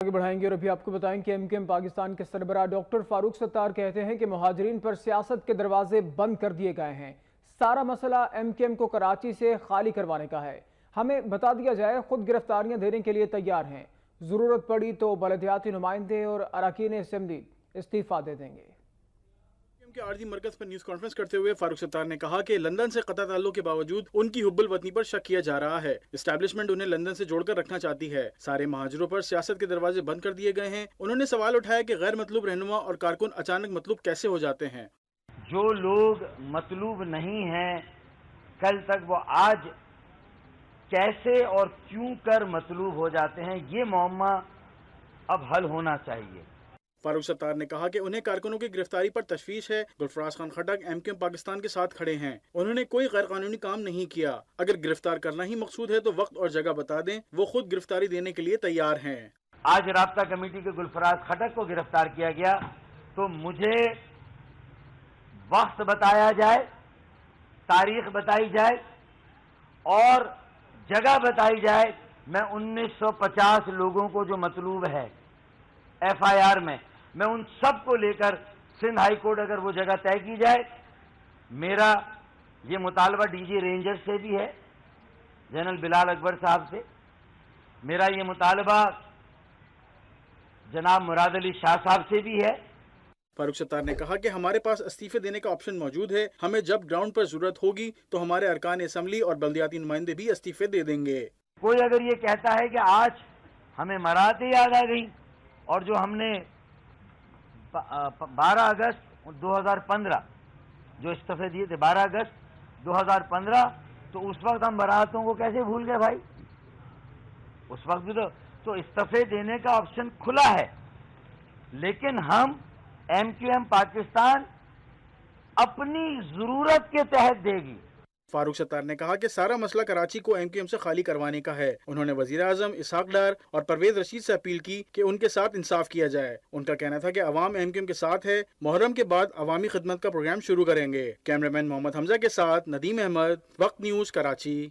آگے بڑھائیں گے اور ابھی آپ کو بتائیں کہ ایم کیو ایم پاکستان کے سربراہ ڈاکٹر فاروق ستار کہتے ہیں کہ مہاجرین پر سیاست کے دروازے بند کر دیے گئے ہیں۔ سارا مسئلہ ایم کیو ایم کو کراچی سے خالی کروانے کا ہے۔ ہمیں بتا دیا جائے خود گرفتاریاں دینے کے لیے تیار ہیں، ضرورت پڑی تو بلدیاتی نمائندے اور اراکین اسمبلی استعفیٰ دے دیں گے۔ کے عارضی مرکز پر نیوز کانفرنس کرتے ہوئے فاروق ستار نے کہا کہ لندن سے قطع تعلق کے باوجود ان کی حب الوطنی پر شک کیا جا رہا ہے۔ اسٹیبلشمنٹ انہیں لندن سے جوڑ کر رکھنا چاہتی ہے۔ سارے مہاجروں پر سیاست کے دروازے بند کر دیے گئے ہیں۔ انہوں نے سوال اٹھایا کہ غیر مطلوب رہنما اور کارکن اچانک مطلوب کیسے ہو جاتے ہیں۔ جو لوگ مطلوب نہیں ہیں کل تک، وہ آج کیسے اور کیوں کر مطلوب ہو جاتے ہیں، یہ معمہ اب حل ہونا چاہیے۔ فاروق ستار نے کہا کہ انہیں کارکنوں کی گرفتاری پر تشویش ہے۔ Gulfaraz Khan Khattak M Q M Pakistan کے ساتھ کھڑے ہیں۔ انہوں نے کوئی غیر قانونی کام نہیں کیا۔ اگر گرفتار کرنا ہی مقصود ہے تو وقت اور جگہ بتا دیں، وہ خود گرفتاری دینے کے لیے تیار ہیں۔ آج رابطہ کمیٹی کے گلفراز خٹک کو گرفتار کیا گیا تو مجھے وقت بتایا جائے، تاریخ بتائی جائے اور جگہ بتائی جائے۔ میں 1950 لوگوں کو جو مطلوب ہے ایف آئی آر میں ان سب کو لے کر سندھ ہائی کورٹ اگر وہ جگہ طے کی جائے۔ میرا یہ مطالبہ ڈی جی رینجر سے بھی ہے، جنرل بلال اکبر صاحب سے۔ میرا یہ مطالبہ جناب مراد علی شاہ صاحب سے بھی ہے۔ فاروق ستار نے کہا کہ ہمارے پاس استعفے دینے کا آپشن موجود ہے۔ ہمیں جب گراؤنڈ پر ضرورت ہوگی تو ہمارے ارکان اسمبلی اور بلدیاتی نمائندے بھی استعفے دے دیں گے۔ کوئی اگر یہ کہتا ہے کہ آج ہمیں مراتیں یاد آ گئی اور جو ہم نے 12 اگست 2015 جو استعفے دیے تھے، 12 اگست 2015، تو اس وقت ہم براتوں کو کیسے بھول گئے بھائی؟ اس وقت بھی تو استعفے دینے کا آپشن کھلا ہے، لیکن ہم ایم کیو ایم پاکستان اپنی ضرورت کے تحت دے گی۔ فاروق ستار نے کہا کہ سارا مسئلہ کراچی کو ایم کیو ایم سے خالی کروانے کا ہے۔ انہوں نے وزیر اعظم اسحاق ڈار اور پرویز رشید سے اپیل کی کہ ان کے ساتھ انصاف کیا جائے۔ ان کا کہنا تھا کہ عوام ایم کیو ایم کے ساتھ ہے۔ محرم کے بعد عوامی خدمت کا پروگرام شروع کریں گے۔ کیمرہ مین محمد حمزہ کے ساتھ ندیم احمد، وقت نیوز، کراچی۔